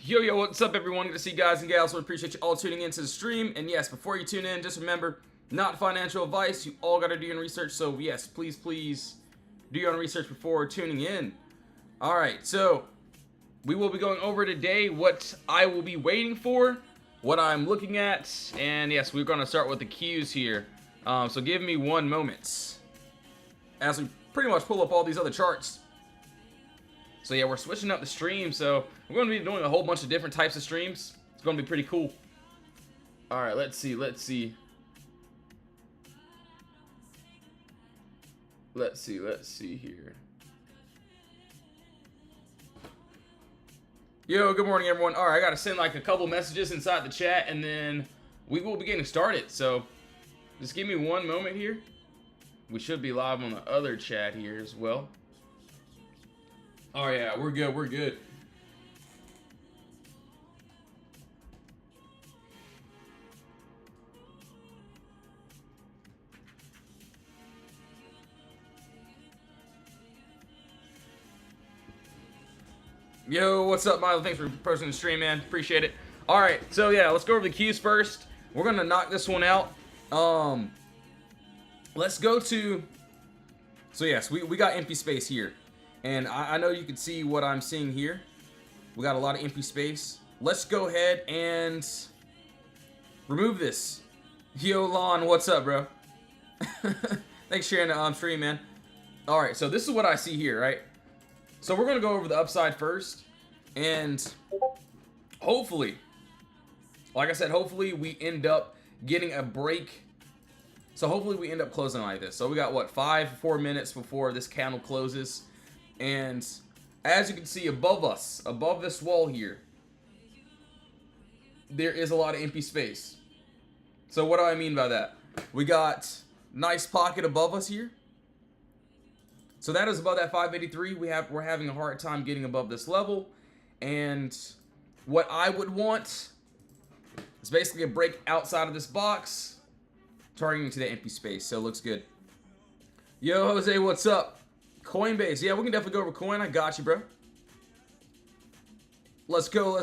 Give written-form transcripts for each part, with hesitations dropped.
Yo, what's up, everyone? Good to see you guys and gals. We appreciate you all tuning into the stream. And yes, before you tune in, just remember, not financial advice. You all got to do your own research. So yes, please do your own research before tuning in. All right, so we will be going over today what I will be waiting for, what I'm looking at, and yes, we're going to start with the cues here. So give me one moment as we pretty much pull up all these other charts. So yeah, we're switching up the stream, so we're going to be doing a whole bunch of different types of streams. It's going to be pretty cool. All right, let's see here. Yo, good morning, everyone. All right, I got to send like a couple messages inside the chat, and then we will be getting started. So just give me one moment here. We should be live on the other chat here as well. Oh yeah, we're good. Yo, what's up, Milo? Thanks for posting the stream, man. Appreciate it. All right, so yeah, let's go over the cues first. We're gonna knock this one out. Let's go to. So yes, we got empty space here. And I know you can see what I'm seeing here. We got a lot of empty space. Let's go ahead and remove this. Yo, Lon, what's up, bro? Thanks for sharing the stream, man. All right, so this is what I see here, right? So we're going to go over the upside first. And hopefully, like I said, hopefully we end up getting a break. So hopefully we end up closing like this. So we got, what, 4 minutes before this candle closes. And as you can see above us, above this wall here, there is a lot of empty space. So what do I mean by that? We got nice pocket above us here. So that is above that 583. We're having a hard time getting above this level. And what I would want is basically a break outside of this box, targeting to that empty space. So it looks good. Yo, Jose, what's up? Coinbase, yeah, we can definitely go over coin. I got you, bro. Let's go.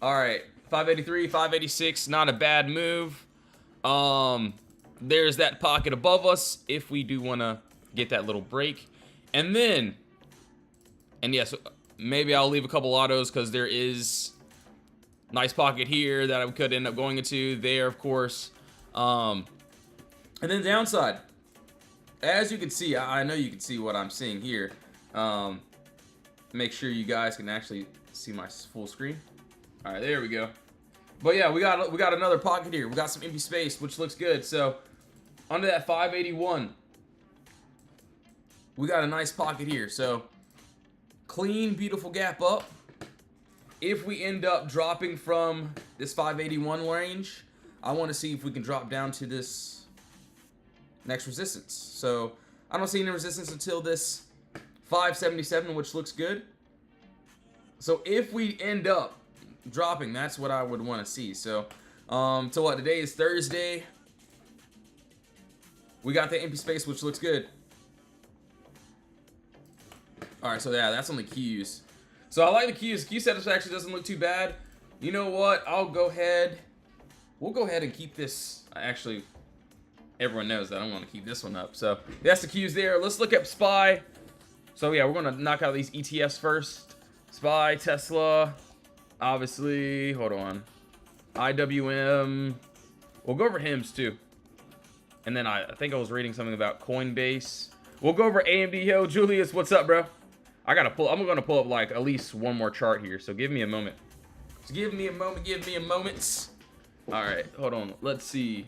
All right, 583, 586, not a bad move. There's that pocket above us if we do want to get that little break. And then, and yes, maybe I'll leave a couple autos because there is nice pocket here that I could end up going into there, of course. And then downside. As you can see, I know you can see what I'm seeing here. Make sure you guys can actually see my full screen. All right, there we go. But yeah, we got another pocket here. We got some empty space, which looks good. So under that 581, we got a nice pocket here. So clean, beautiful gap up. If we end up dropping from this 581 range, I want to see if we can drop down to this next resistance. So I don't see any resistance until this 577, which looks good. So if we end up dropping, that's what I would want to see. So so what, today is Thursday. We got the empty space, which looks good. All right, so yeah, that's on the cues. So I like the cues. Cue setup actually doesn't look too bad. You know what? We'll go ahead and keep this. Actually, everyone knows that I'm going to keep this one up. So that's the cues there. Let's look at SPY. So yeah, we're going to knock out these ETFs first. SPY, Tesla, obviously. Hold on. IWM. We'll go over HIMS too. And then I think I was reading something about Coinbase. We'll go over AMD. Yo, Julius, what's up, bro? I'm going to pull up like at least one more chart here. So give me a moment. Just give me a moment. All right, hold on. Let's see.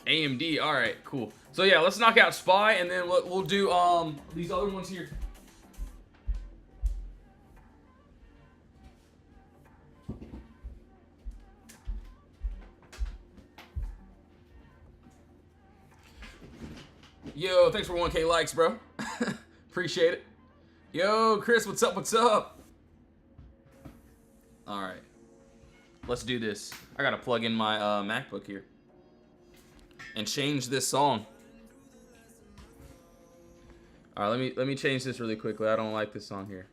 AMD. All right, cool. So yeah, let's knock out SPY, and then we'll do these other ones here. Yo, thanks for 1K likes, bro. Appreciate it. Yo, Chris, what's up? All right, let's do this. I gotta plug in my MacBook here and change this song. All right, let me change this really quickly. I don't like this song here.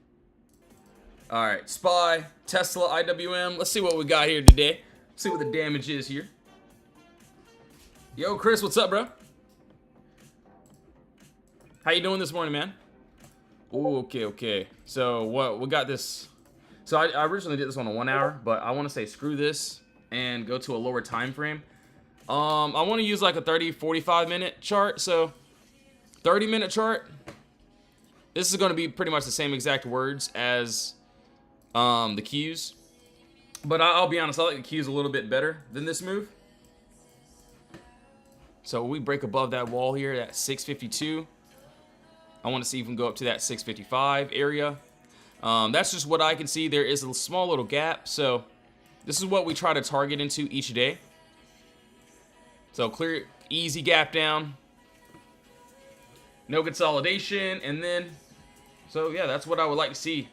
All right, SPY, Tesla, IWM. Let's see what we got here today. See what the damage is here. Yo, Chris, what's up, bro? How you doing this morning, man? Ooh, okay. So what we got this? So I originally did this on a 1 hour, but I want to say screw this and go to a lower time frame. I want to use like a 30-45 minute chart. So 30-minute chart. This is going to be pretty much the same exact words as the Qs, but I'll be honest, I like the Qs a little bit better than this move. So we break above that wall here at 652. I want to see if we can go up to that 655 area. That's just what I can see. There is a small little gap, so this is what we try to target into each day. So clear, easy gap down, no consolidation, and then, so yeah, that's what I would like to see.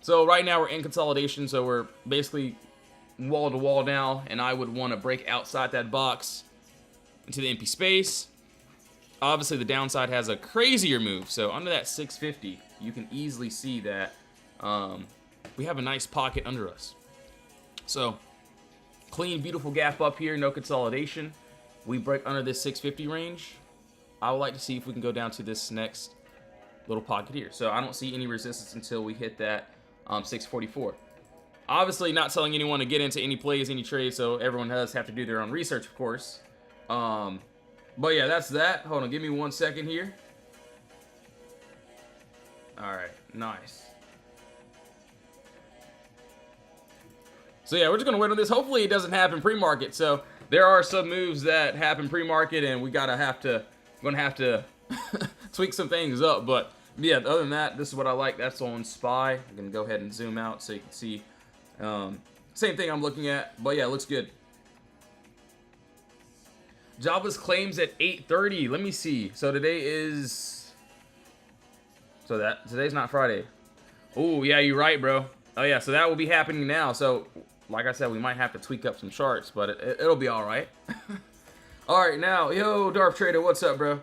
So right now we're in consolidation, so we're basically wall to wall now, and I would want to break outside that box into the empty space. Obviously the downside has a crazier move, so under that 650 you can easily see that we have a nice pocket under us. So clean, beautiful gap up here, no consolidation. We break under this 650 range. I would like to see if we can go down to this next little pocket here. So I don't see any resistance until we hit that 644. Obviously not telling anyone to get into any plays, any trades, so everyone does have to do their own research, of course. But yeah, that's that. Hold on, give me 1 second here. All right, nice. So yeah, we're just gonna wait on this. Hopefully it doesn't happen pre-market. So there are some moves that happen pre-market, and we gonna have to tweak some things up. But yeah, other than that, this is what I like. That's on SPY. I'm gonna go ahead and zoom out so you can see. Same thing I'm looking at, but yeah, it looks good. Jobless claims at 8:30. Let me see. So today is. So today's not Friday. Oh yeah, you're right, bro. Oh yeah, so that will be happening now. So like I said, we might have to tweak up some charts, but it'll be all right. All right, now, yo, Darth Trader, what's up, bro?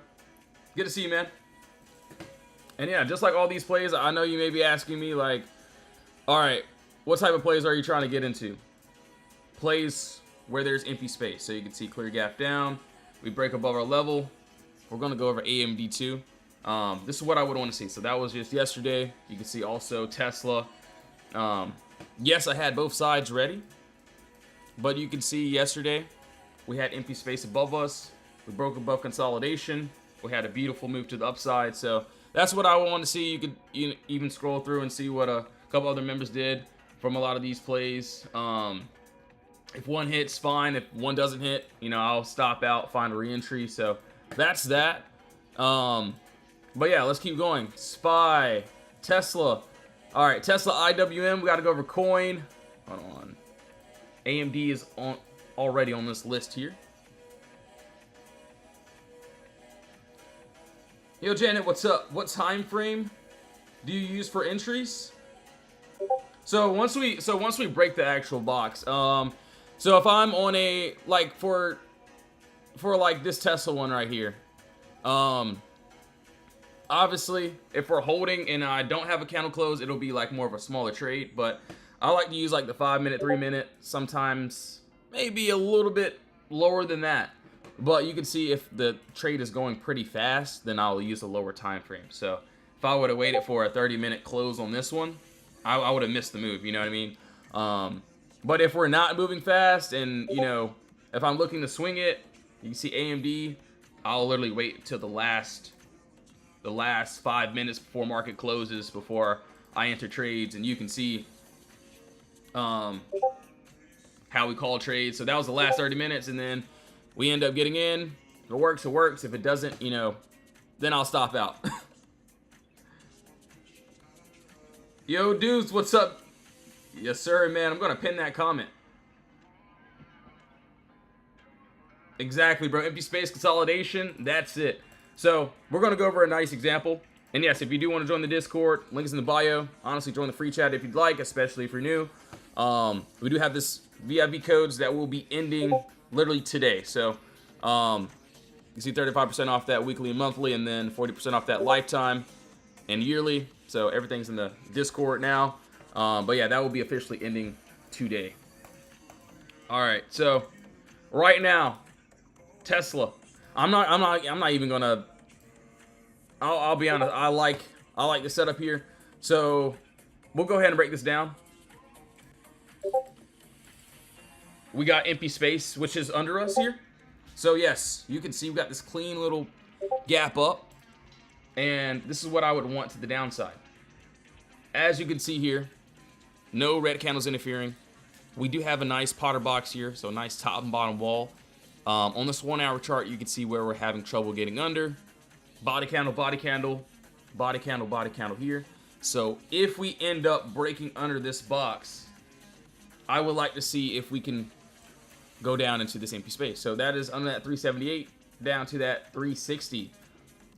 Good to see you, man. And yeah, just like all these plays, I know you may be asking me, like, all right, what type of plays are you trying to get into? Plays where there's empty space. So you can see clear gap down. We break above our level. We're going to go over AMD too. This is what I would want to see. So that was just yesterday. You can see also Tesla. Yes, I had both sides ready. But you can see yesterday, we had empty space above us. We broke above consolidation. We had a beautiful move to the upside. So that's what I want to see. You could even scroll through and see what a couple other members did from a lot of these plays. If one hits, fine. If one doesn't hit, I'll stop out, find a re-entry. So that's that. But yeah, let's keep going. SPY, Tesla. All right, Tesla, IWM. We got to go over coin. Hold on. AMD is already on this list here. Yo, Janet, what's up? What time frame do you use for entries? So once we break the actual box, so if I'm on a for like this Tesla one right here, obviously if we're holding and I don't have a candle close, it'll be like more of a smaller trade. But I like to use like the 5-minute, 3-minute, sometimes maybe a little bit lower than that. But you can see if the trade is going pretty fast, then I'll use a lower time frame. So if I would have waited for a 30-minute close on this one, I would have missed the move, you know what I mean? But if we're not moving fast and, if I'm looking to swing it, you can see AMD, I'll literally wait till the last 5 minutes before market closes before I enter trades, and you can see how we call trades. So that was the last 30 minutes, and then we end up getting in. If it works, it works. If it doesn't, then I'll stop out. Yo, dudes, what's up? Yes, sir, man. I'm going to pin that comment. Exactly, bro. Empty space consolidation. That's it. So we're going to go over a nice example. And yes, if you do want to join the Discord, links in the bio. Honestly, join the free chat if you'd like, especially if you're new. We do have this VIP codes that will be ending literally today. So you see 35% off that weekly and monthly, and then 40% off that lifetime and yearly. So everything's in the Discord now. But yeah, that will be officially ending today. All right, so right now, Tesla. I'm not even gonna. I'll be honest. I like the setup here. So we'll go ahead and break this down. We got empty space, which is under us here. So yes, you can see we got this clean little gap up. And this is what I would want to the downside. As you can see here, no red candles interfering. We do have a nice POTTERBOX here, so a nice top and bottom wall. On this 1 hour chart, you can see where we're having trouble getting under. Body candle, body candle, body candle, body candle here. So if we end up breaking under this box, I would like to see if we can go down into this empty space. So that is under that 378 down to that 360.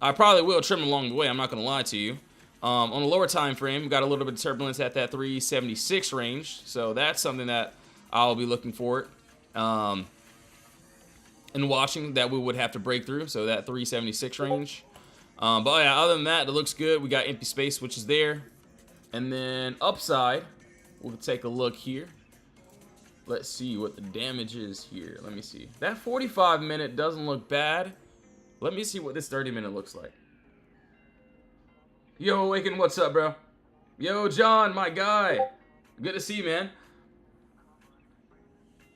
I probably will trim along the way, I'm not going to lie to you. On the lower time frame, we got a little bit of turbulence at that 376 range. So that's something that I'll be looking for and watching that we would have to break through. So that 376 range. But yeah, other than that, it looks good. We got empty space, which is there. And then upside, we'll take a look here. Let's see what the damage is here. Let me see. That 45 minute doesn't look bad. Let me see what this 30 minute looks like. Yo, Awaken, what's up, bro? Yo, John, my guy. Good to see you, man.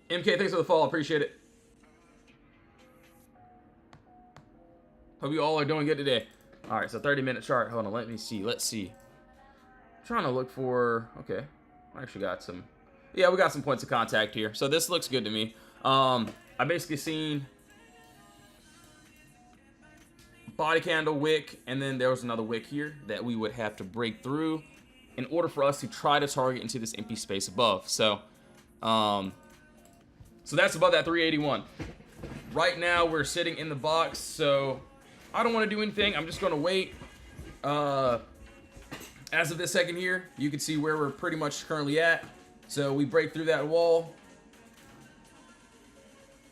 MK, thanks for the follow. Appreciate it. Hope you all are doing good today. All right, so 30-minute chart. Hold on, let me see. Let's see. I'm trying to look for... Okay, I actually got some... Yeah, we got some points of contact here. So this looks good to me. I basically seen... body candle, wick, and then there was another wick here that we would have to break through in order for us to try to target into this empty space above. So that's above that 381. Right now we're sitting in the box, so I don't want to do anything. I'm just going to wait. As of this second here, you can see where we're pretty much currently at. So we break through that wall.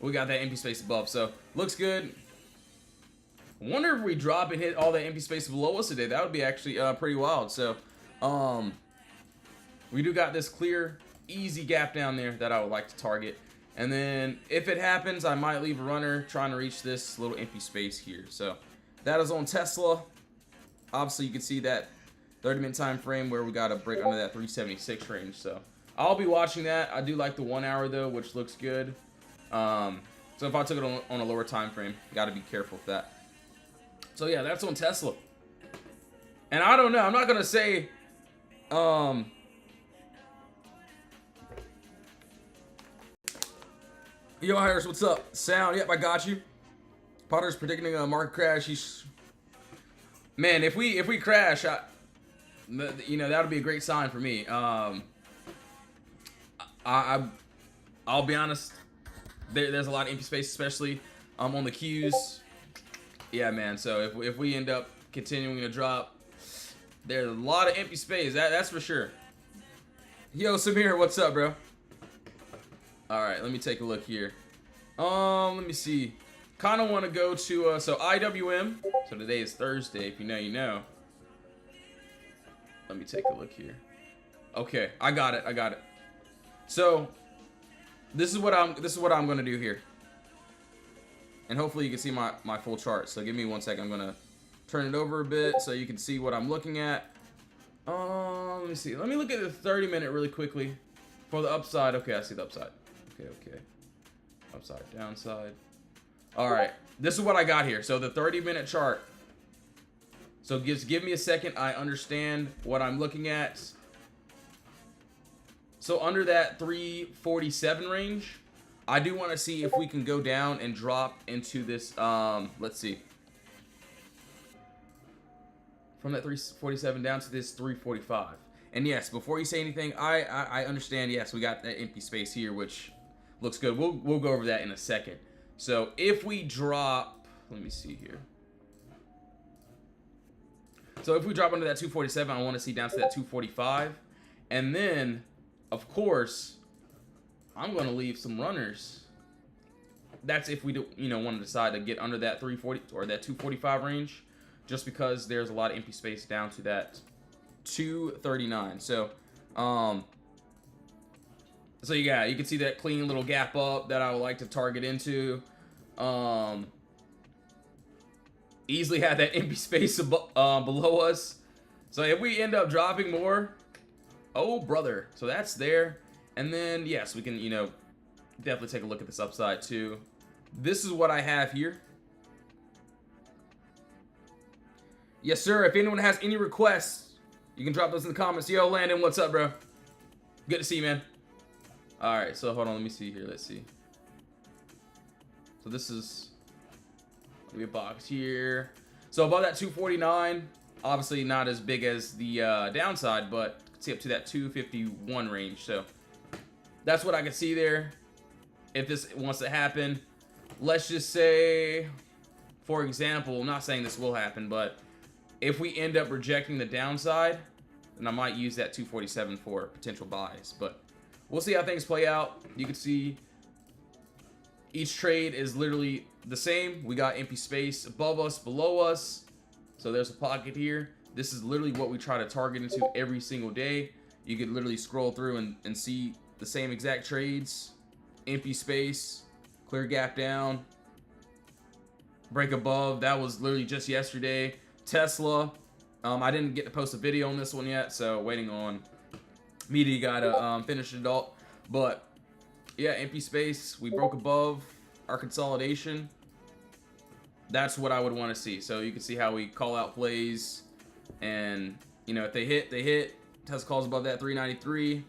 We got that empty space above, so looks good. Wonder if we drop and hit all that empty space below us today. That would be actually pretty wild. So, we do got this clear, easy gap down there that I would like to target. And then, if it happens, I might leave a runner trying to reach this little empty space here. So, that is on Tesla. Obviously, you can see that 30-minute time frame where we got to break under that 376 range. So, I'll be watching that. I do like the 1 hour, though, which looks good. So, if I took it on a lower time frame, got to be careful with that. So yeah, that's on Tesla. And I don't know, I'm not gonna say Yo, Harris, what's up? Sound, yep, I got you. Potter's predicting a market crash. He's... Man, if we crash, you know, that would be a great sign for me. I'll be honest, there's a lot of empty space, especially on the Qs. Yeah, man, so if we end up continuing to drop, there's a lot of empty space, that's for sure. Yo, Samir, what's up, bro? Alright, let me take a look here. Let me see. Kind of want to go to, so IWM. So today is Thursday, if you know, you know. Let me take a look here. Okay, I got it. So, this is what I'm going to do here. And hopefully you can see my full chart. So give me 1 second. I'm going to turn it over a bit so you can see what I'm looking at. Let me see. Let me look at the 30-minute really quickly. For the upside. Okay, I see the upside. Okay. Upside, downside. Alright. This is what I got here. So the 30-minute chart. So just give me a second. I understand what I'm looking at. So under that 347 range, I do want to see if we can go down and drop into this, let's see. From that 347 down to this 345. And yes, before you say anything, I understand, yes, we got that empty space here, which looks good. We'll go over that in a second. So if we drop, let me see here. So if we drop under that 247, I want to see down to that 245. And then, of course, I'm going to leave some runners. That's if we do, want to decide to get under that 340 or that 245 range, just because there's a lot of empty space down to that 239. So, so yeah, you can see that clean little gap up that I would like to target into. Easily had that empty space below us. So if we end up dropping more, oh brother, so that's there. And then yes, we can, you know, definitely take a look at this upside too. This is what I have here. Yes sir, if anyone has any requests, you can drop those in the comments. Yo Landon, what's up bro? Good to see you, man. Alright, so hold on, let me see here, let's see. So this is, we have a box here. So above that 249, obviously not as big as the downside, but you can see up to that 251 range. So that's what I can see there. If this wants to happen, let's just say, for example, I'm not saying this will happen, but if we end up rejecting the downside, then I might use that 247 for potential buys. But we'll see how things play out. You can see each trade is literally the same. We got empty space above us, below us. So there's a pocket here. This is literally what we try to target into every single day. You could literally scroll through and see the same exact trades. Empty space, clear gap down, break above. That was literally just yesterday. Tesla, I didn't get to post a video on this one yet, so waiting on media guy to finish it all. But yeah, empty space, we broke above our consolidation. That's what I would want to see. So you can see how we call out plays, and you know, if they hit, they hit. Tesla calls above that 393.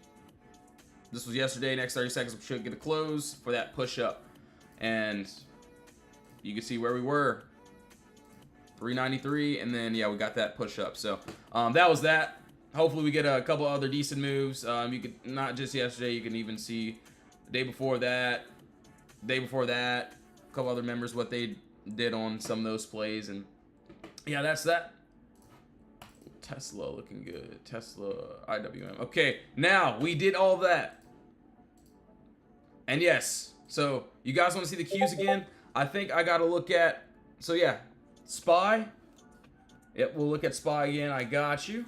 This was yesterday. Next 30 seconds we should get a close for that push up, and you can see where we were, 393, and then yeah, we got that push up. So that was that. Hopefully we get a couple other decent moves. You could, not just yesterday, you can even see the day before that, a couple other members, what they did on some of those plays. And yeah, that's that. Tesla looking good. Tesla IWM. Okay, now we did all that. And yes, so you guys want to see the cues again? I think I got to look at, so yeah, SPY. Yep, we'll look at SPY again. I got you.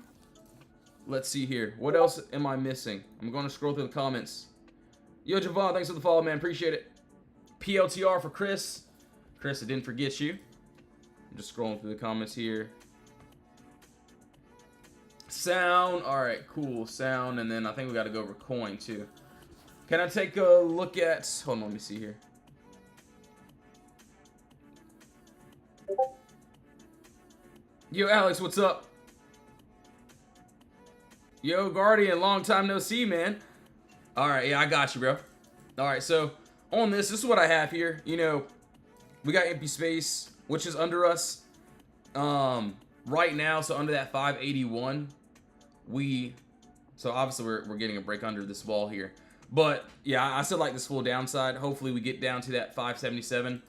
Let's see here. What else am I missing? I'm going to scroll through the comments. Yo, Javon, thanks for the follow, man. Appreciate it. PLTR for Chris. Chris, I didn't forget you. I'm just scrolling through the comments here. Sound. All right, cool. Sound. And then I think we got to go over coin, too. Can I take a look at... Hold on, let me see here. Yo, Alex, what's up? Yo, Guardian, long time no see, man. All right, yeah, I got you, bro. All right, so on this is what I have here. You know, we got empty space, which is under us right now. So under that 581, so obviously we're getting a break under this wall here. But yeah, I still like this full downside. Hopefully we get down to that 577.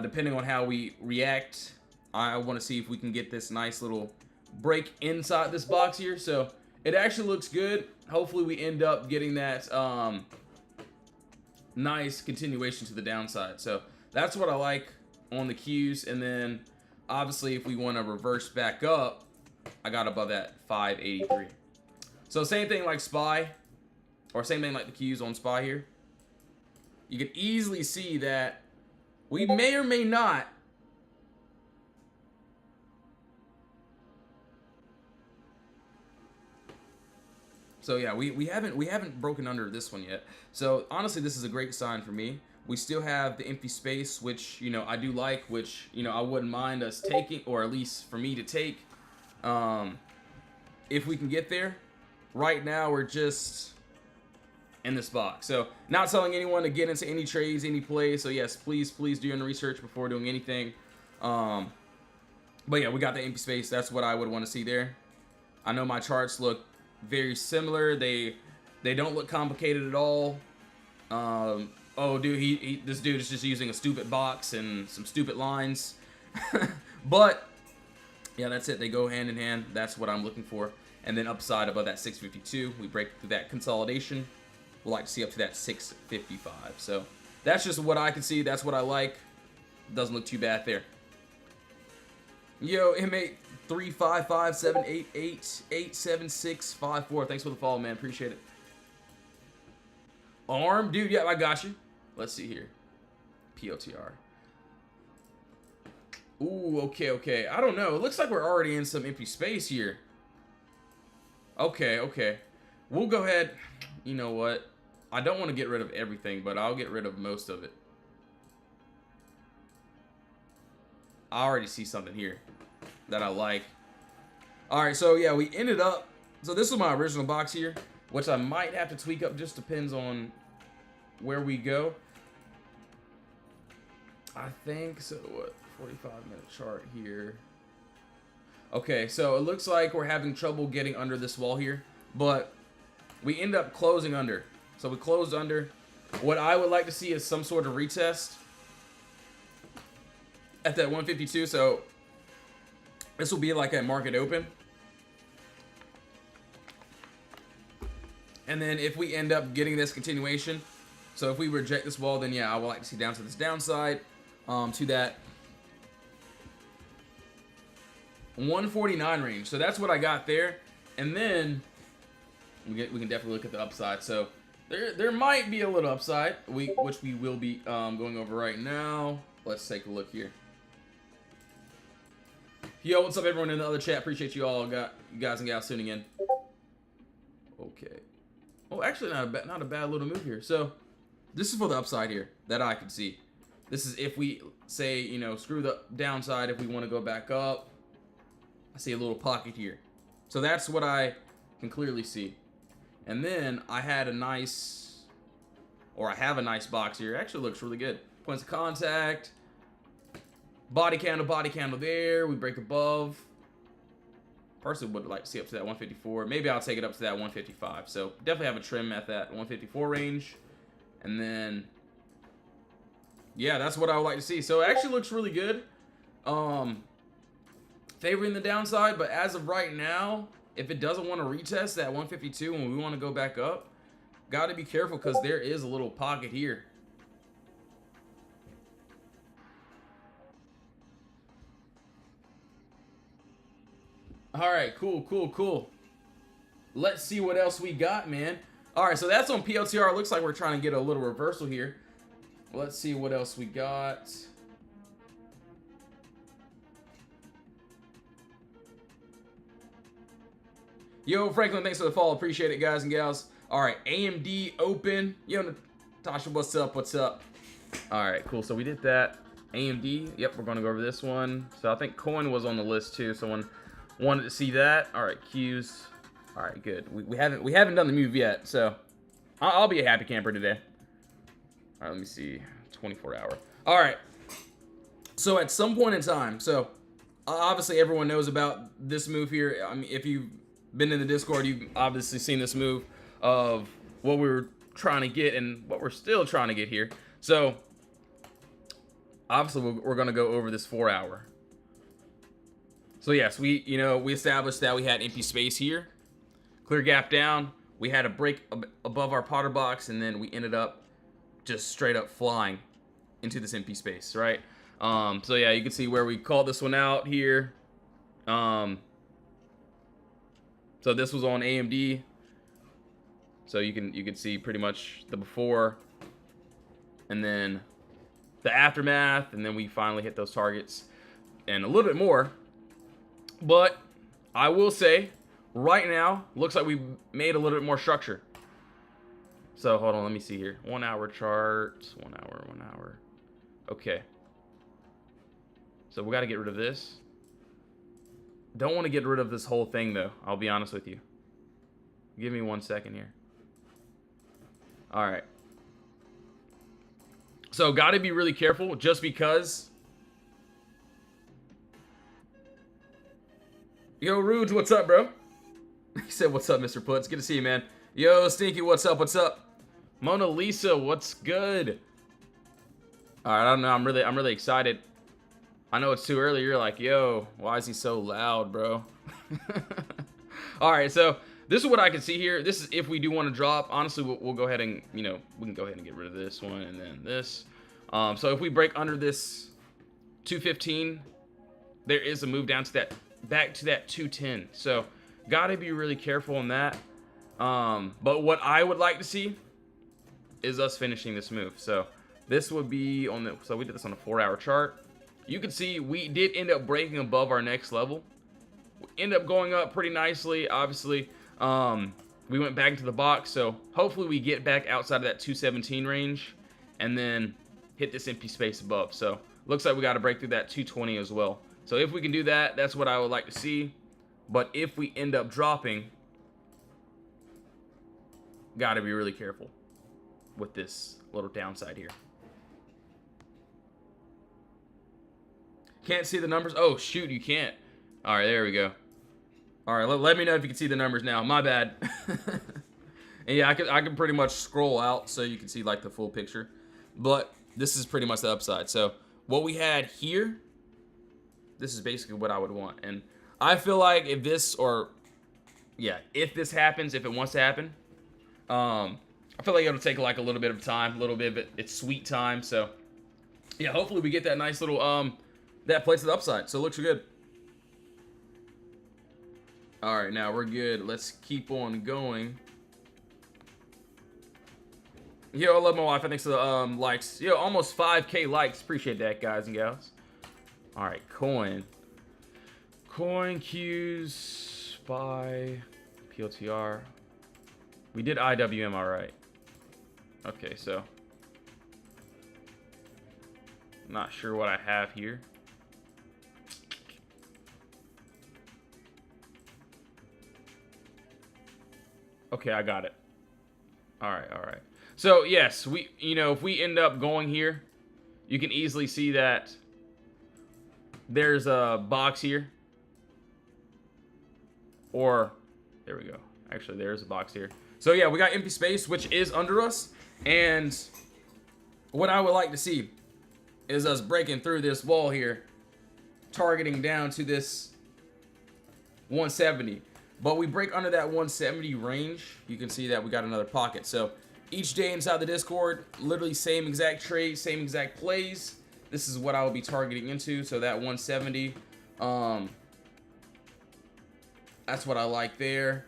Depending on how we react, I want to see if we can get this nice little break inside this box here. So it actually looks good. Hopefully we end up getting that nice continuation to the downside. So that's what I like on the Qs. And then obviously if we want to reverse back up, I got above that 583. So same thing like SPY, or same thing like the Qs on SPY here. You can easily see that we may or may not So yeah, we haven't broken under this one yet. So honestly, this is a great sign for me. We still have the empty space, which, you know, I do like, which, you know, I wouldn't mind us taking, or at least for me to take, if we can get there. Right now, we're just in this box. So not telling anyone to get into any trades, any plays. So yes, please do your own research before doing anything. But yeah, we got the empty space. That's what I would want to see there. I know my charts look very similar. They don't look complicated at all. Oh, dude, this dude is just using a stupid box and some stupid lines. But yeah, that's it. They go hand in hand. That's what I'm looking for. And then upside above that 652, we break through that consolidation. We'd like to see up to that 655. So that's just what I can see. That's what I like. Doesn't look too bad there. Yo, inmate, 355-788-87654. Thanks for the follow, man. Appreciate it. Arm, dude. Yeah, I got you. Let's see here. POTR. Ooh, okay. I don't know. It looks like we're already in some empty space here. Okay. We'll go ahead. You know what? I don't want to get rid of everything, but I'll get rid of most of it. I already see something here that I like. Alright, so yeah, we ended up... So this was my original box here, which I might have to tweak up. Just depends on where we go. I think, so what, 45-minute chart here. Okay, so it looks like we're having trouble getting under this wall here, but we end up closing under. So we closed under. What I would like to see is some sort of retest at that 152. So this will be like a market open. And then if we end up getting this continuation, so if we reject this wall, then yeah, I would like to see down to this downside, to that 149 range. So that's what I got there. And then we can definitely look at the upside. So there might be a little upside, which we will be going over right now. Let's take a look here. Yo, what's up, everyone in the other chat? Appreciate you all, you guys and gals tuning in. Okay. Oh, actually, not a bad little move here. So this is for the upside here that I can see. This is if we say, you know, screw the downside. If we want to go back up, I see a little pocket here. So that's what I can clearly see. And then I have a nice box here. It actually looks really good. Points of contact. Body candle there. We break above. Personally would like to see up to that 154. Maybe I'll take it up to that 155. So definitely have a trim at that 154 range. And then, yeah, that's what I would like to see. So it actually looks really good. Favoring the downside, but as of right now, if it doesn't want to retest that 152 and we want to go back up, got to be careful because there is a little pocket here. All right, cool. Let's see what else we got, man. All right, so that's on POTR. It looks like we're trying to get a little reversal here. Let's see what else we got. Yo, Franklin, thanks for the follow. Appreciate it, guys and gals. All right, AMD open. Yo, Natasha, what's up? All right, cool. So we did that. AMD, yep, we're going to go over this one. So I think coin was on the list too. Someone wanted to see that. All right, Qs. All right, good. We haven't done the move yet, so I'll be a happy camper today. All right, let me see. 24 hour. All right. So at some point in time, so obviously everyone knows about this move here. I mean, if you've been in the Discord, you've obviously seen this move of what we were trying to get and what we're still trying to get here. So obviously we're going to go over this 4 hour. So yes, we established that we had empty space here, clear gap down. We had a break above our Potter box, and then we ended up just straight up flying into this empty space, right? So yeah, you can see where we called this one out here. So this was on AMD. So you can see pretty much the before, and then the aftermath, and then we finally hit those targets and a little bit more. But I will say, right now, looks like we made a little bit more structure. So hold on, let me see here. 1 hour chart, 1 hour. Okay. So we got to get rid of this. Don't want to get rid of this whole thing though. I'll be honest with you. Give me 1 second here. All right. So got to be really careful just because. Yo, Rouge, what's up, bro? He said, what's up, Mr. Putz? Good to see you, man. Yo, Stinky, what's up? Mona Lisa, what's good? All right, I don't know. I'm really excited. I know it's too early. You're like, yo, why is he so loud, bro? All right, so this is what I can see here. This is if we do want to drop. Honestly, we'll go ahead and, we can go ahead and get rid of this one and then this. So if we break under this 215, there is a move down to that back to that 210. So gotta be really careful on that. But what I would like to see is us finishing this move. So this would be on the, so we did this on a 4-hour chart. You can see we did end up breaking above our next level. We end up going up pretty nicely. Obviously, we went back into the box. So hopefully we get back outside of that 217 range and then hit this empty space above. So looks like we got to break through that 220 as well. So if we can do that, that's what I would like to see. But if we end up dropping, got to be really careful with this little downside here. Can't see the numbers. Oh, shoot, you can't. All right, there we go. All right, let me know if you can see the numbers now. My bad. And yeah, I can pretty much scroll out so you can see like the full picture. But this is pretty much the upside. So what we had here, this is basically what I would want. And I feel like if this, or yeah, if this happens, if it wants to happen, I feel like it'll take like a little bit of time, a little bit of it's sweet time. So yeah, hopefully we get that nice little that place to the upside. So it looks good. All right, now we're good. Let's keep on going. Yo, I love my wife. Thanks for the likes. Yo, almost 5K likes. Appreciate that, guys and gals. All right, coin. Coin, Qs, SPY, POTR. We did IWM, all right. Okay, so. Not sure what I have here. Okay, I got it. All right, all right. So, yes, we, you know, if we end up going here, you can easily see that there's a box here. Or, there we go. Actually, there's a box here. So, yeah, we got empty space, which is under us. And what I would like to see is us breaking through this wall here, targeting down to this 170. But we break under that 170 range, you can see that we got another pocket. So each day inside the Discord, literally same exact trade, same exact plays. This is what I will be targeting into. So that 170, that's what I like there,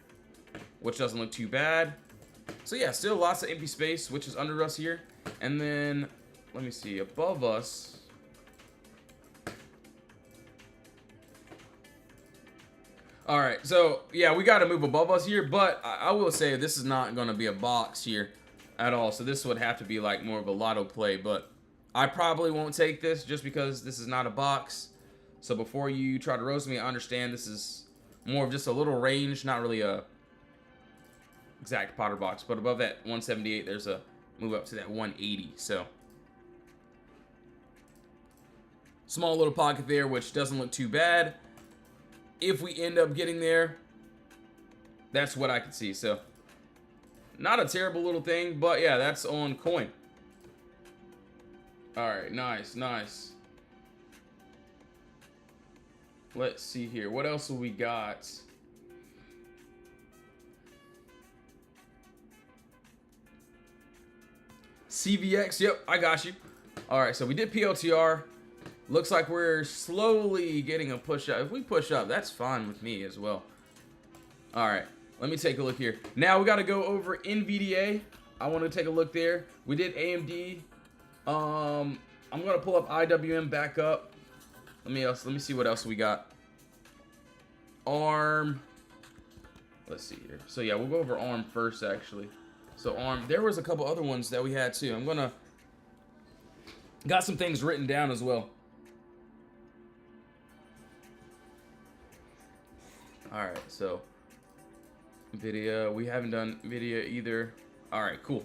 which doesn't look too bad. So yeah, still lots of empty space, which is under us here. And then, let me see, above us. All right, so yeah, we got to move above us here, but I will say this is not going to be a box here at all. So this would have to be like more of a lotto play, but I probably won't take this just because this is not a box. So before you try to roast me, I understand this is more of just a little range, not really a exact Potter box, but above that 178, there's a move up to that 180. So small little pocket there, which doesn't look too bad. If we end up getting there, that's what I can see. So not a terrible little thing, but yeah, that's on coin. All right, nice, nice. Let's see here. What else have we got? CVX, yep, I got you. All right, so we did POTR. Looks like we're slowly getting a push up. If we push up, that's fine with me as well. All right, let me take a look here. Now we got to go over NVDA. I want to take a look there. We did AMD. I'm gonna pull up IWM back up. Let me see what else we got. ARM. Let's see here. So yeah, we'll go over ARM first actually. So ARM. There was a couple other ones that we had too. Got some things written down as well. All right, so Nvidia, we haven't done Nvidia either. All right, cool.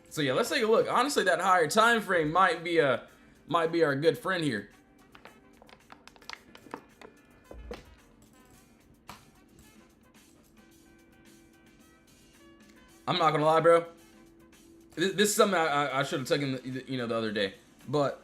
So yeah, let's take a look. Honestly, that higher time frame might be our good friend here. I'm not gonna lie, bro. This is something I should have taken, the other day. But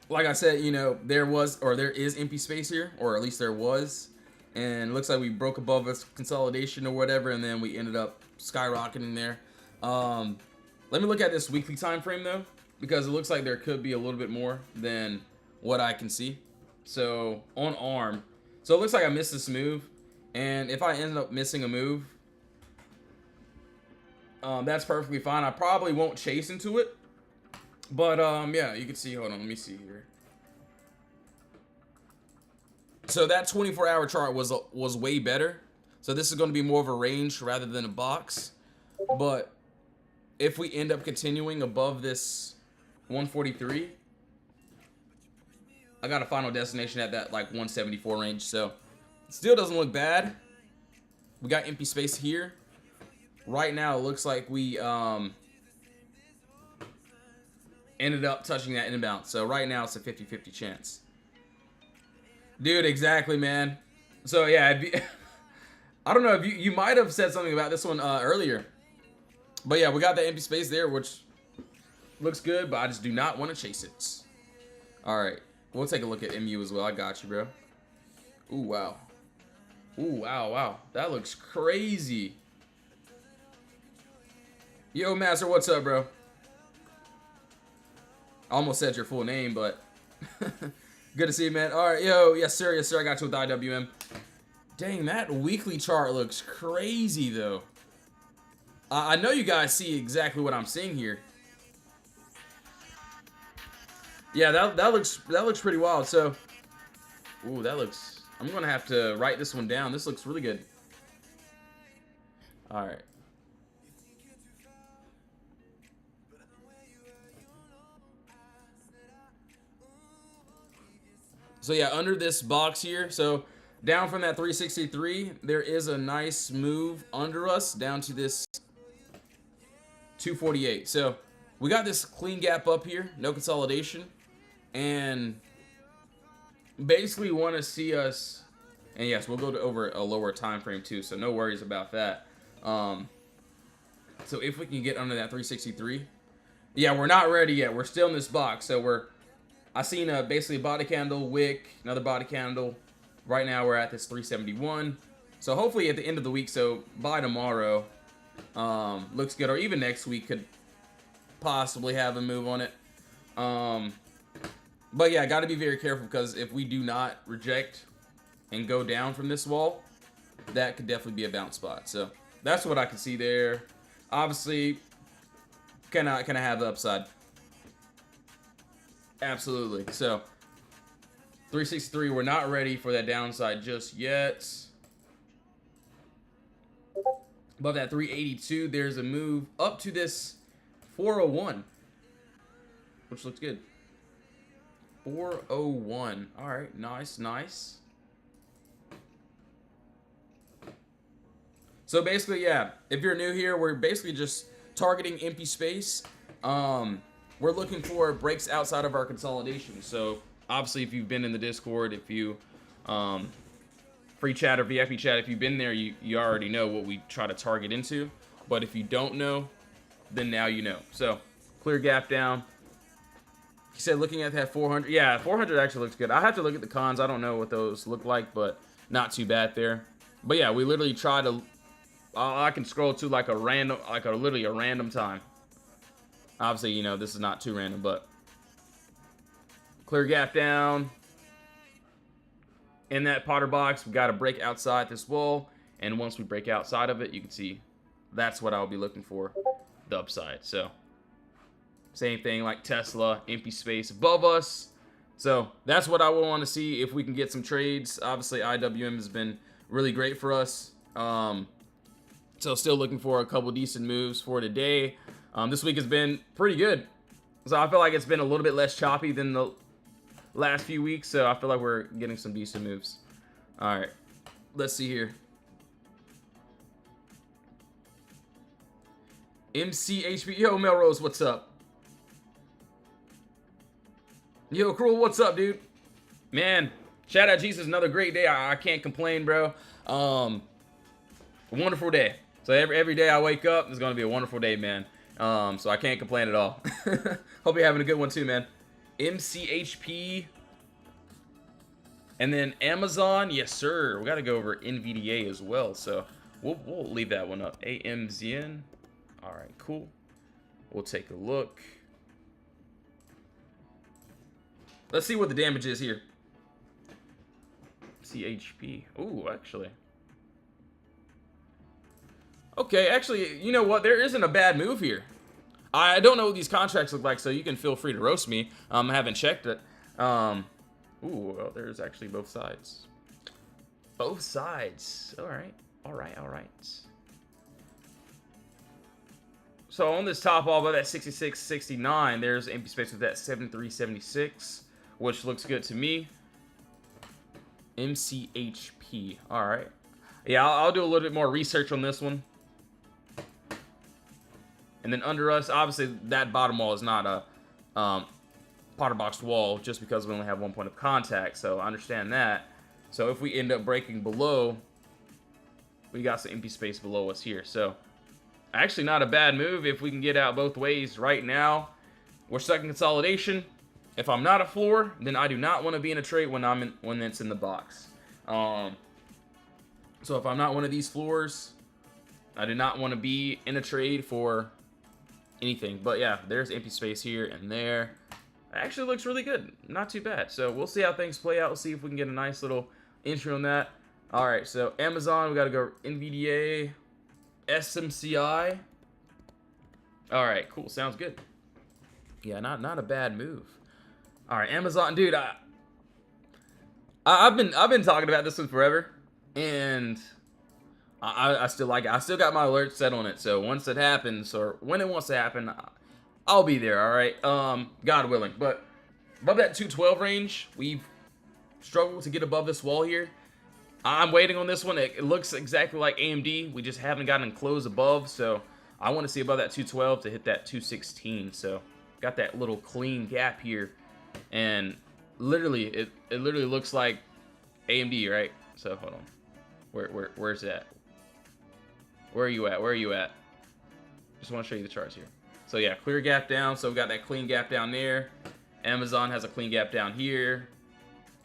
like I said, there is empty space here, or at least there was. And it looks like we broke above this consolidation or whatever, and then we ended up skyrocketing there. Let me look at this weekly time frame though, because it looks like there could be a little bit more than what I can see. So on ARM, So it looks like I missed this move. And if I end up missing a move, that's perfectly fine. I probably won't chase into it. But, yeah, you can see. Hold on, let me see here. So that 24-hour chart was way better. So this is going to be more of a range rather than a box. But if we end up continuing above this 143, I got a final destination at that like 174 range. So it still doesn't look bad. We got empty space here. Right now it looks like we ended up touching that inbound. So right now it's a 50-50 chance. Dude, exactly, man. So yeah, I don't know if you might have said something about this one earlier. But yeah, we got that empty space there, which looks good, but I just do not want to chase it. All right, we'll take a look at MU as well. I got you, bro. Ooh, wow. Ooh, wow, wow. That looks crazy. Yo, Master, what's up, bro? I almost said your full name, but good to see you, man. All right, yo, yes, sir, I got you with IWM. Dang, that weekly chart looks crazy, though. I know you guys see exactly what I'm seeing here. Yeah, that looks pretty wild. So, ooh, that looks. I'm gonna have to write this one down. This looks really good. All right. So yeah, under this box here, so down from that 363, there is a nice move under us down to this 248. So we got this clean gap up here, no consolidation, and basically want to see us. And yes, we'll go to over a lower time frame too, so no worries about that. So if we can get under that 363, yeah, we're not ready yet. We're still in this box, so I seen basically a body candle, wick, another body candle. Right now we're at this 371. So hopefully at the end of the week, so by tomorrow, looks good, or even next week could possibly have a move on it. But yeah, got to be very careful, because if we do not reject and go down from this wall, that could definitely be a bounce spot. So that's what I can see there. Obviously, can I have the upside? Absolutely. So 363, we're not ready for that downside just yet. Above that 382, there's a move up to this 401, which looks good. 401. All right, nice, nice. So basically, yeah, if you're new here, we're basically just targeting empty space. We're looking for breaks outside of our consolidation. So obviously, if you've been in the Discord, if you free chat or VIP chat, if you've been there, you already know what we try to target into. But if you don't know, then now you know. So clear gap down. He said looking at that 400. Yeah, 400 actually looks good. I have to look at the cons. I don't know what those look like, but not too bad there. But yeah, we literally try to. I can scroll to like a random, literally a random time. Obviously, you know, this is not too random, but clear gap down. In that Potter box, we got to break outside this wall, and once we break outside of it, you can see that's what I'll be looking for, the upside. So same thing like Tesla, empty space above us. So that's what I would want to see if we can get some trades. Obviously, IWM has been really great for us. So still looking for a couple decent moves for today. This week has been pretty good. So I feel like it's been a little bit less choppy than the last few weeks. So I feel like we're getting some decent moves. All right, let's see here. MCHP, yo, Melrose, what's up? Yo, Cruel, what's up, dude? Man, shout out Jesus, another great day. I can't complain, bro. Wonderful day. So every day I wake up, it's gonna be a wonderful day, man. So I can't complain at all. Hope you're having a good one too, man. MCHP. And then Amazon, yes sir. We gotta go over NVDA as well. So we'll leave that one up. AMZN. Alright, cool. We'll take a look. Let's see what the damage is here. CHP. Ooh, actually. Okay, actually, you know what? There isn't a bad move here. I don't know what these contracts look like, so you can feel free to roast me. I haven't checked it. Ooh, well, there's actually both sides. Both sides. All right. All right. All right. So on this top wall by that 66, 69, there's empty space with that 73, 76, which looks good to me. MCHP. All right. Yeah, I'll do a little bit more research on this one. And then under us, obviously, that bottom wall is not a POTTERBOX wall just because we only have 1 point of contact. So I understand that. So if we end up breaking below, we got some empty space below us here. So actually not a bad move if we can get out both ways right now. We're stuck in consolidation. If I'm not a floor, then I do not want to be in a trade when it's in the box. So if I'm not one of these floors, I do not want to be in a trade for anything. But yeah, there's empty space here and there. Actually looks really good. Not too bad. So we'll see how things play out. We'll see if we can get a nice little entry on that. All right, so Amazon, we got to go NVDA, SMCI. All right, cool. Sounds good. Yeah, not a bad move. All right, Amazon, dude. I've been talking about this one forever, and I still like it. I still got my alert set on it. So once it happens, or when it wants to happen, I'll be there. All right, God willing. But above that 212 range, we've struggled to get above this wall here. I'm waiting on this one. It looks exactly like AMD. We just haven't gotten close above, so I want to see above that 212 to hit that 216. So got that little clean gap here, and literally it literally looks like AMD, right? So hold on, where's that? Where are you at? Where are you at? Just want to show you the charts here. So yeah, clear gap down. So we got that clean gap down there. Amazon has a clean gap down here.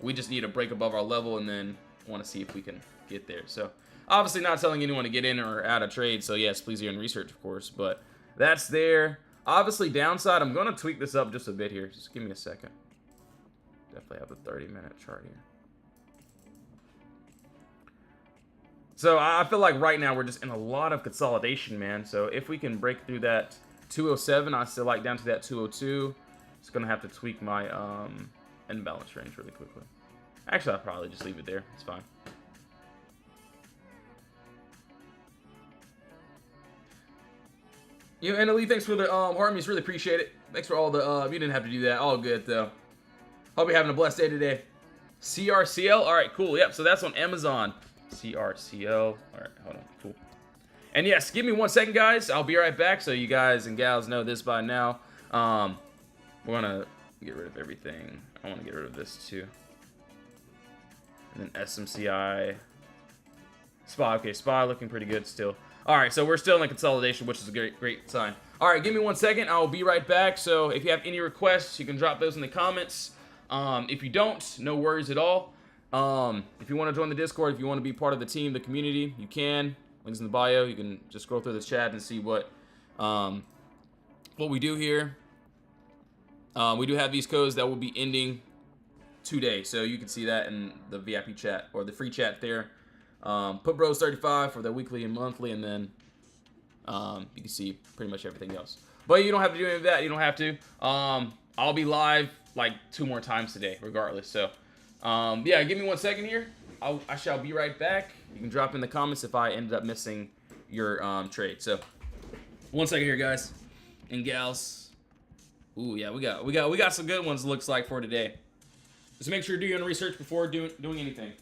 We just need to break above our level, and then want to see if we can get there. So obviously not telling anyone to get in or out of trade, so yes, please do your own research, of course, but that's there. Obviously downside, I'm going to tweak this up just a bit here. Just give me a second. Definitely have the 30-minute chart here. So I feel like right now we're just in a lot of consolidation, man. So if we can break through that 207, I still like down to that 202. Just going to have to tweak my imbalance range really quickly. Actually, I'll probably just leave it there. It's fine. You know, Annalie, thanks for the Harmies. Really appreciate it. Thanks for all the you didn't have to do that. All good though. Hope you're having a blessed day today. CRCL. All right, cool. Yep. So that's on Amazon. CRCL. All right, hold on. Cool. And yes, give me 1 second, guys. I'll be right back. So you guys and gals know this by now. We're gonna get rid of everything. I want to get rid of this too. And then SMCI. SPY. Okay, SPY looking pretty good still. All right, so we're still in consolidation, which is a great sign. All right, give me 1 second. I'll be right back. So if you have any requests, you can drop those in the comments. If you don't, no worries at all. If you want to join the Discord, if you want to be part of the team, the community, you can. Links in the bio. You can just scroll through the chat and see what we do here. We do have these codes that will be ending today, so you can see that in the VIP chat or the free chat there. Put Bros 35 for the weekly and monthly, and then you can see pretty much everything else. But you don't have to do any of that. You don't have to. I'll be live like 2 more times today, regardless. So yeah, give me 1 second here. I shall be right back. You can drop in the comments if I ended up missing your trade. So 1 second here, guys and gals. Ooh, yeah, we got some good ones. Looks like for today. Just make sure to do your own research before doing anything.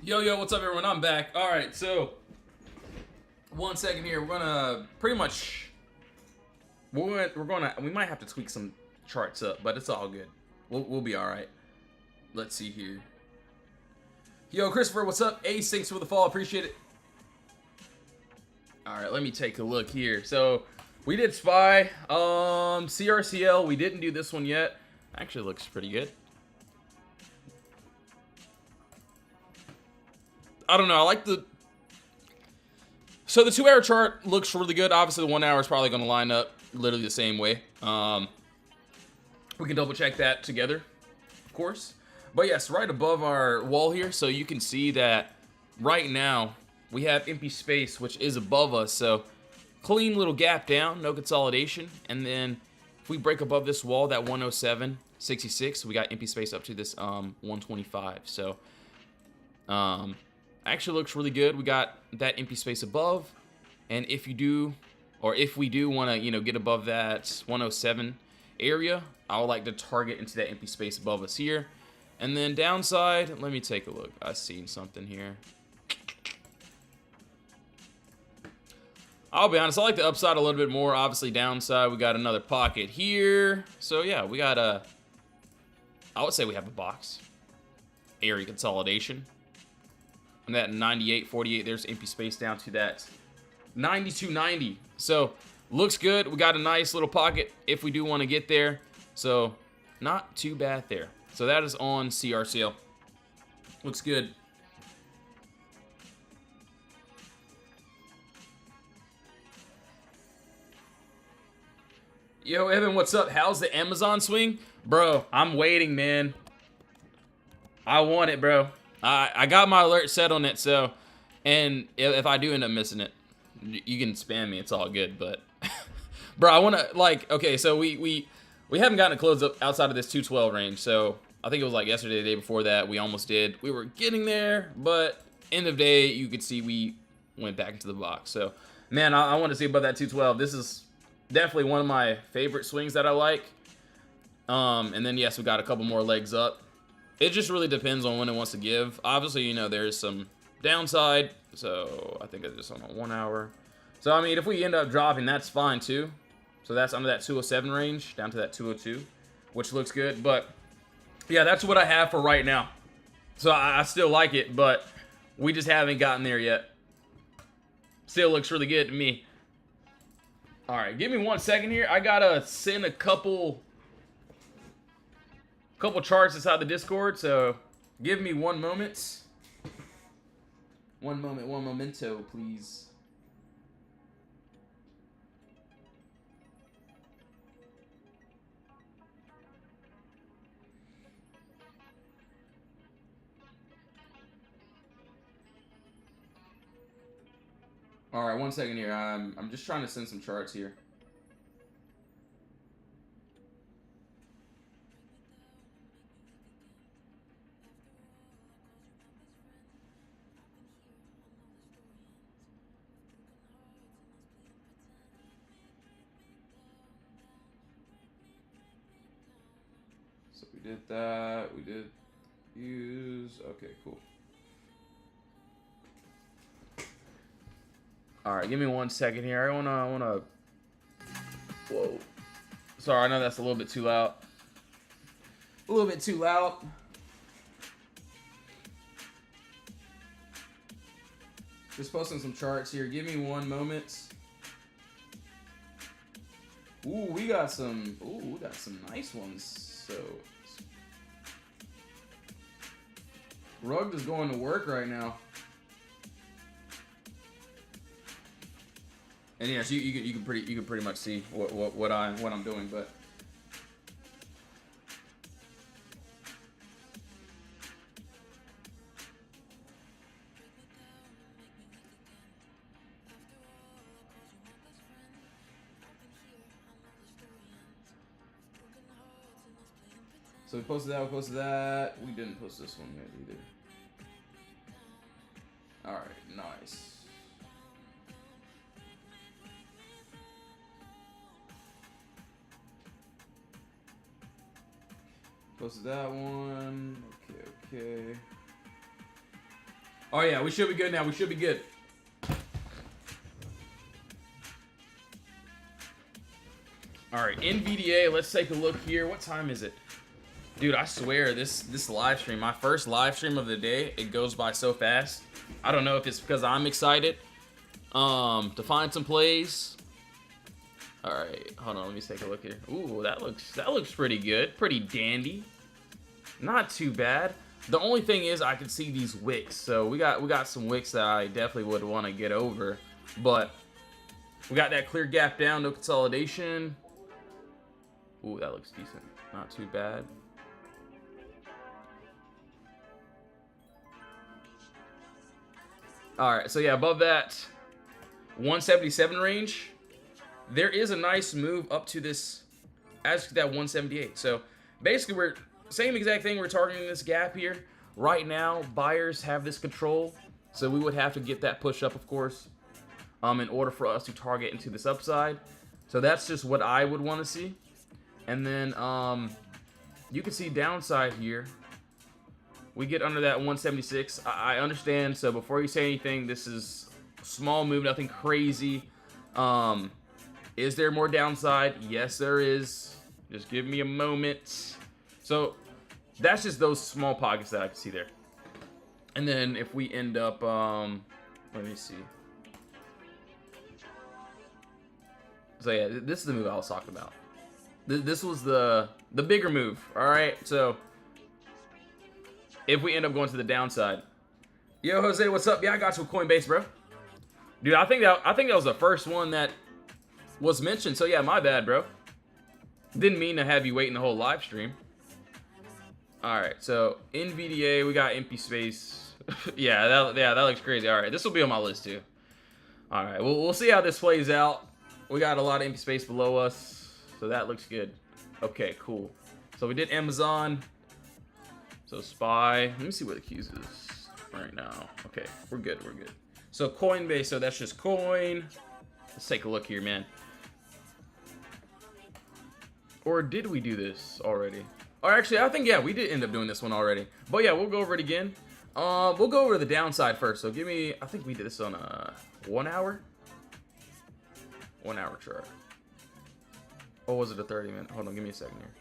Yo, what's up, everyone? I'm back. All right, so 1 second here. We're gonna pretty much we might have to tweak some charts up, but it's all good. We'll be all right. Let's see here. Yo, Christopher, what's up? Ace, thanks for the follow. Appreciate it. All right, let me take a look here. So we did Spy, CRCL. We didn't do this one yet. Actually, looks pretty good. I don't know. I like the... So the 2 hour chart looks really good. Obviously, the 1 hour is probably going to line up literally the same way. We can double check that together, of course. But yes, right above our wall here, so you can see that right now we have empty space, which is above us. So clean little gap down, no consolidation. And then if we break above this wall, that 107.66, we got empty space up to this 125. So actually looks really good. We got that empty space above, and if we do want to, you know, get above that 107 area, I would like to target into that empty space above us here. And then downside, let me take a look. I seen something here. I'll be honest, I like the upside a little bit more. Obviously, downside, we got another pocket here. So yeah, we got I would say we have a box area consolidation. And that 98.48, there's empty space down to that 92.90. So looks good. We got a nice little pocket if we do want to get there. So not too bad there. So that is on CRCL. Looks good. Yo, Evan, what's up? How's the Amazon swing? Bro, I'm waiting, man. I want it, bro. I got my alert set on it, so, and if I do end up missing it, you can spam me. It's all good, but, bro, I want to, like, okay, so we haven't gotten a close up outside of this 212 range, so I think it was like yesterday, the day before that, we almost did. We were getting there, but end of day, you could see we went back into the box. So, man, I want to see above that 212. This is definitely one of my favorite swings that I like. And then, yes, we got a couple more legs up. It just really depends on when it wants to give. Obviously, you know, there's some downside. So I think it's just on a 1 hour. So, I mean, if we end up dropping, that's fine, too. So that's under that 207 range, down to that 202, which looks good. But, yeah, that's what I have for right now. So I still like it, but we just haven't gotten there yet. Still looks really good to me. All right, give me 1 second here. I got to send a couple charts inside the Discord, so give me 1 moment. 1 moment, one momento, please. All right, 1 second here. I'm just trying to send some charts here. So we did that. We did use. Okay, cool. All right, give me 1 second here. I wanna. Whoa. Sorry, I know that's a little bit too loud. A little bit too loud. Just posting some charts here. Give me 1 moment. Ooh, we got some nice ones. So Rug is going to work right now. And yes, you can pretty much see what I'm doing, but so we posted that. We didn't post this one yet either. All right, nice. Posted that one. Okay. Oh yeah, we should be good now. We should be good. All right, NVDA. Let's take a look here. What time is it? Dude, I swear, this live stream, my first live stream of the day, it goes by so fast. I don't know if it's because I'm excited to find some plays. All right, hold on, let me take a look here. Ooh, that looks pretty good, pretty dandy. Not too bad. The only thing is I can see these wicks. So we got some wicks that I definitely would want to get over, but we got that clear gap down, no consolidation. Ooh, that looks decent. Not too bad. All right, so yeah, above that 177 range, there is a nice move up to this, as to that 178. So basically, we're same exact thing. We're targeting this gap here. Right now, buyers have this control, so we would have to get that push up, of course, in order for us to target into this upside. So that's just what I would want to see. And then you can see downside here. We get under that 176. I understand. So before you say anything, this is a small move, nothing crazy. Is there more downside? Yes, there is. Just give me a moment. So that's just those small pockets that I can see there. And then if we end up, let me see. So yeah, this is the move I was talking about. This was the bigger move. All right, so if we end up going to the downside, yo Jose, what's up? Yeah, I got you with Coinbase, bro. Dude, I think that was the first one that was mentioned. So yeah, my bad, bro. Didn't mean to have you waiting the whole live stream. All right, so NVDA, we got empty space. yeah, that looks crazy. All right, this will be on my list too. All right, we'll see how this plays out. We got a lot of empty space below us, so that looks good. Okay, cool. So we did Amazon. So SPY. Let me see where the Q's is right now. Okay, we're good. We're good. So Coinbase. So that's just coin. Let's take a look here, man. Or did we do this already? Or actually, I think, yeah, we did end up doing this one already. But yeah, we'll go over it again. We'll go over the downside first. So give me, I think we did this on a 1 hour? 1 hour chart. Or was it a 30-minute? Hold on, give me a second here.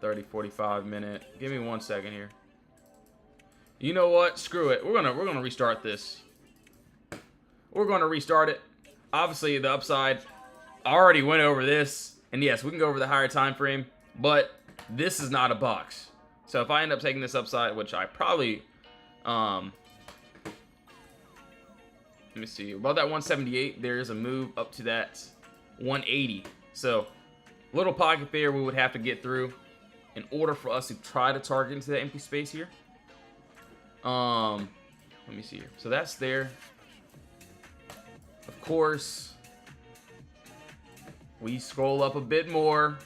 30, 45 minute. Give me 1 second here. You know what? Screw it. We're gonna restart this. We're gonna restart it. Obviously, the upside. I already went over this, and yes, we can go over the higher time frame, but this is not a box. So if I end up taking this upside, which I probably, let me see, about that 178, there is a move up to that 180. So little pocket there we would have to get through in order for us to try to target into that empty space here. Let me see here. So that's there. Of course, we scroll up a bit more.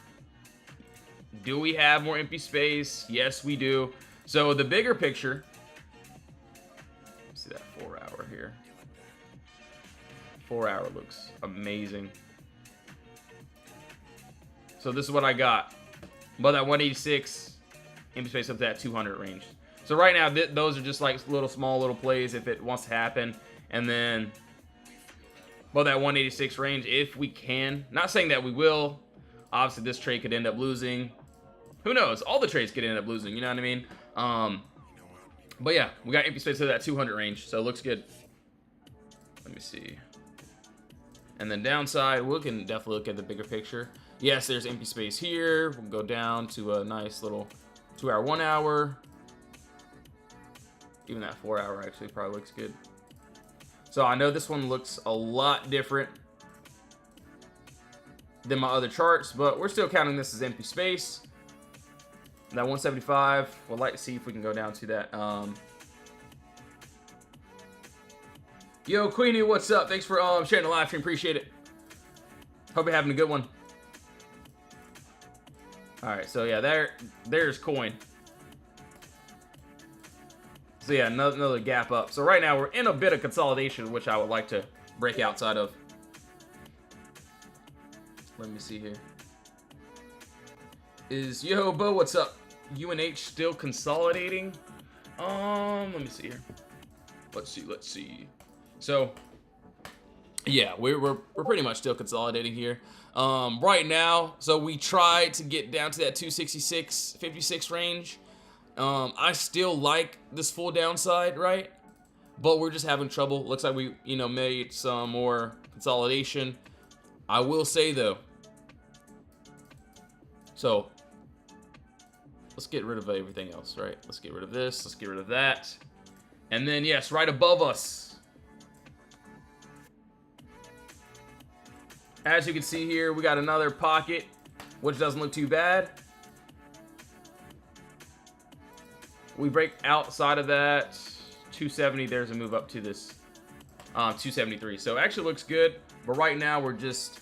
Do we have more empty space? Yes, we do. So the bigger picture, let's see that 4 hour here. 4 hour looks amazing. So this is what I got. About that 186, empty space up to that 200 range. So right now, those are just like small little plays if it wants to happen. And then about that 186 range, if we can. Not saying that we will. Obviously, this trade could end up losing. Who knows? All the trades could end up losing. You know what I mean? But yeah, we got empty space to that 200 range. So it looks good. Let me see. And then downside, we can definitely look at the bigger picture. Yes, there's empty space here. We'll go down to a nice little 2 hour, 1 hour. Even that 4 hour actually probably looks good. So I know this one looks a lot different than my other charts, but we're still counting this as empty space. That 175, we'd like to see if we can go down to that. Yo, Queenie, what's up? Thanks for sharing the live stream. Appreciate it. Hope you're having a good one. All right, so yeah, there's coin. So yeah, another gap up. So right now we're in a bit of consolidation, which I would like to break outside of. Let me see here. Is Yo Bo, what's up? UNH still consolidating? Let me see here. Let's see. So, yeah, we're pretty much still consolidating here. Right now, so we tried to get down to that 266, 56 range. I still like this full downside, right? But we're just having trouble. Looks like we, made some more consolidation. I will say though, so let's get rid of everything else, right? Let's get rid of this, let's get rid of that. And then, yes, right above us, as you can see here, we got another pocket, which doesn't look too bad. We break outside of that 270. There's a move up to this 273. So it actually looks good, but right now we're just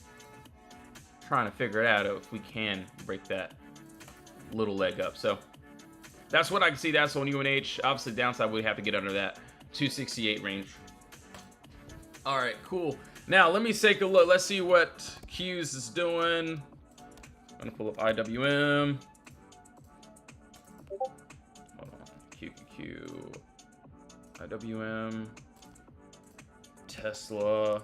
trying to figure it out if we can break that little leg up. So that's what I can see. That's on UNH. Obviously, downside, we have to get under that 268 range. All right, cool. Now, let me take a look. Let's see what Q's is doing. I'm going to pull up IWM. Hold on. QQQ. IWM. Tesla.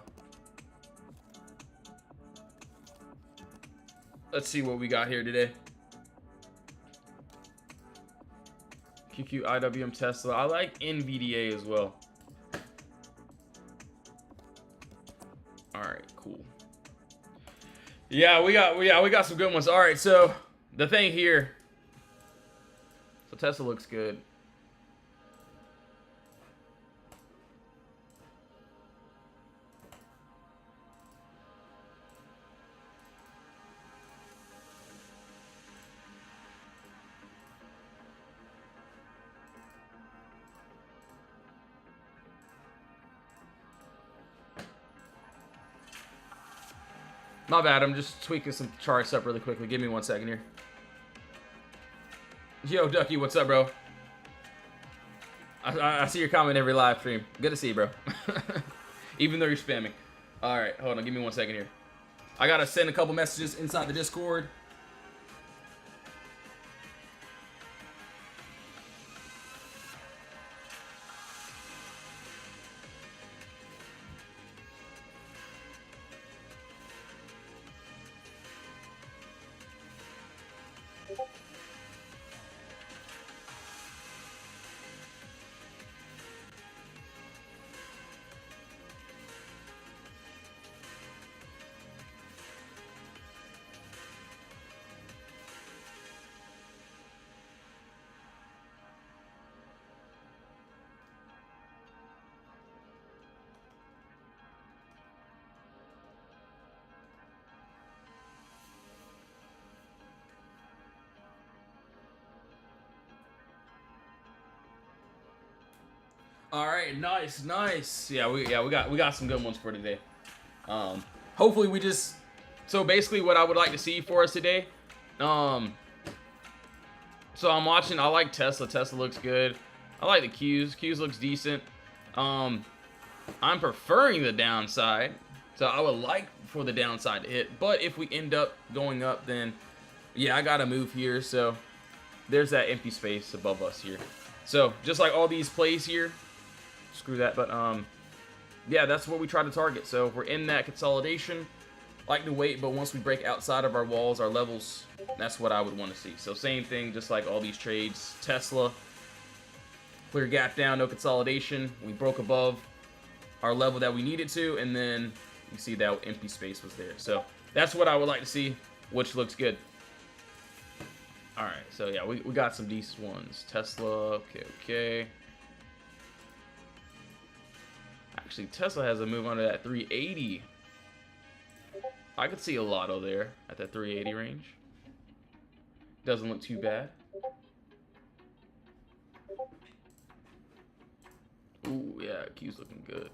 Let's see what we got here today. QQ, IWM, Tesla. I like NVDA as well. All right, cool. Yeah, we got some good ones. All right, so the thing here. So Tesla looks good. My bad, I'm just tweaking some charts up really quickly. Give me 1 second here. Yo, Ducky, what's up, bro? I see your comment every live stream. Good to see you, bro. Even though you're spamming. All right, hold on. Give me 1 second here. I got to send a couple messages inside the Discord. All right, nice. Yeah, we got some good ones for today. Hopefully we just, so basically what I would like to see for us today. So I'm watching. I like Tesla. Tesla looks good. I like the Qs. Qs looks decent. I'm preferring the downside. So I would like for the downside to hit. But if we end up going up, then yeah, I gotta move here. So there's that empty space above us here. So just like all these plays here. Screw that, but yeah, that's what we try to target. So if we're in that consolidation, like to wait, but once we break outside of our walls, our levels, that's what I would want to see. So same thing, just like all these trades. Tesla, clear gap down, no consolidation. We broke above our level that we needed to, and then you see that empty space was there. So that's what I would like to see, which looks good. All right, so yeah, we got some decent ones. Tesla, okay. Actually, Tesla has a move under that 380. I could see a lotto there at that 380 range. Doesn't look too bad. Ooh, yeah, Q's looking good.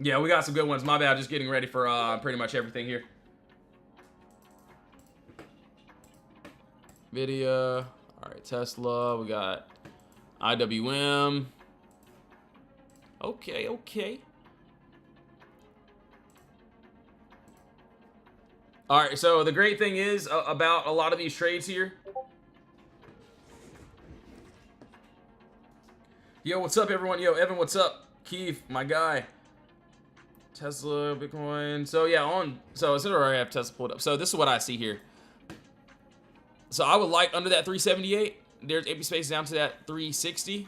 Yeah, we got some good ones. My bad, just getting ready for pretty much everything here. Nvidia. All right, Tesla. We got IWM. Okay. All right, so the great thing is about a lot of these trades here. Yo, what's up, everyone? Yo, Evan, what's up? Keith, my guy. Tesla, Bitcoin. So yeah, so is it already have Tesla pulled up? So this is what I see here. So I would like under that 378. There's empty space down to that 360.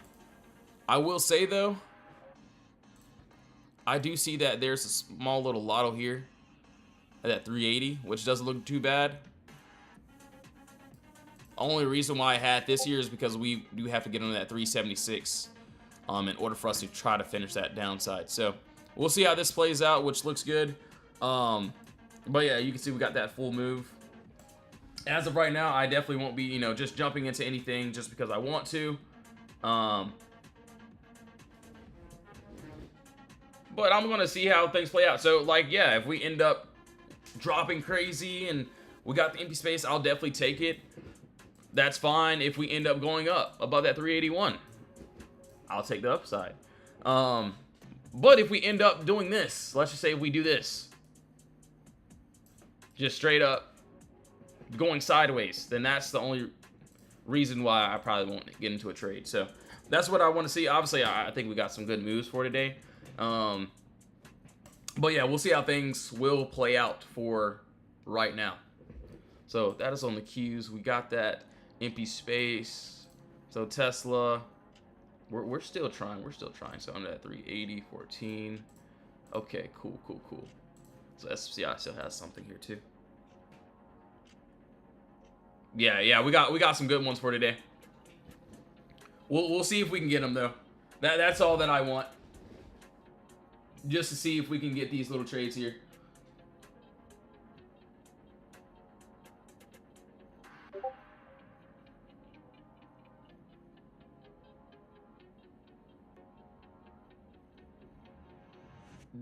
I will say though, I do see that there's a small little lotto here at that 380, which doesn't look too bad. Only reason why I had this here is because we do have to get under that 376 in order for us to try to finish that downside. So we'll see how this plays out, which looks good. But yeah, you can see we got that full move. As of right now, I definitely won't be, just jumping into anything just because I want to. But I'm going to see how things play out. So, like, yeah, if we end up dropping crazy and we got the empty space, I'll definitely take it. That's fine. If we end up going up above that 381, I'll take the upside. But if we end up doing this, let's just say we do this, just straight up going sideways, then that's the only reason why I probably won't get into a trade. So that's what I want to see. Obviously, I think we got some good moves for today. But yeah, we'll see how things will play out for right now. So that is on the cues. We got that empty space. So Tesla, we're still trying. We're still trying. So under that 380, 14. Okay, cool. So SCI still has something here too. Yeah, we got some good ones for today. We'll see if we can get them though. That's all that I want. Just to see if we can get these little trades here.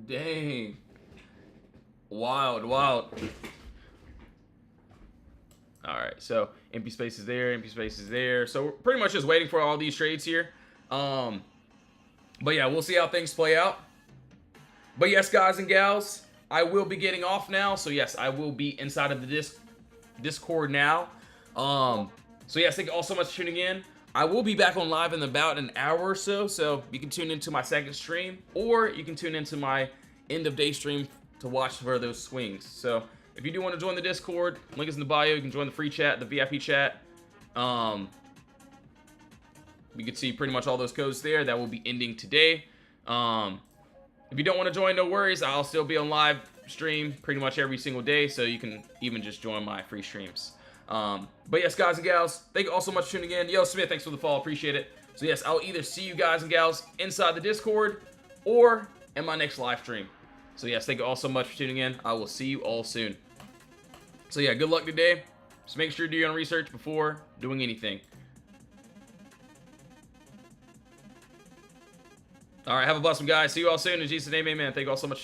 Dang. Wild. Alright, so empty space is there, empty space is there. So we're pretty much just waiting for all these trades here. But yeah, we'll see how things play out. But yes, guys and gals, I will be getting off now. So yes, I will be inside of the Discord now. So yes, thank you all so much for tuning in. I will be back on live in about an hour or so. So you can tune into my second stream, or you can tune into my end of day stream to watch for those swings. So if you do want to join the Discord, link is in the bio. You can join the free chat, the VIP chat. You can see pretty much all those codes there. That will be ending today. If you don't want to join, no worries. I'll still be on live stream pretty much every single day, so you can even just join my free streams. But yes, guys and gals, thank you all so much for tuning in. Yo, Smith, thanks for the follow. Appreciate it. So yes, I'll either see you guys and gals inside the Discord or in my next live stream. So yes, thank you all so much for tuning in. I will see you all soon. So yeah, good luck today. Just make sure to do your own research before doing anything. All right, have a blessed one, guys. See you all soon. In Jesus' name, amen. Thank you all so much.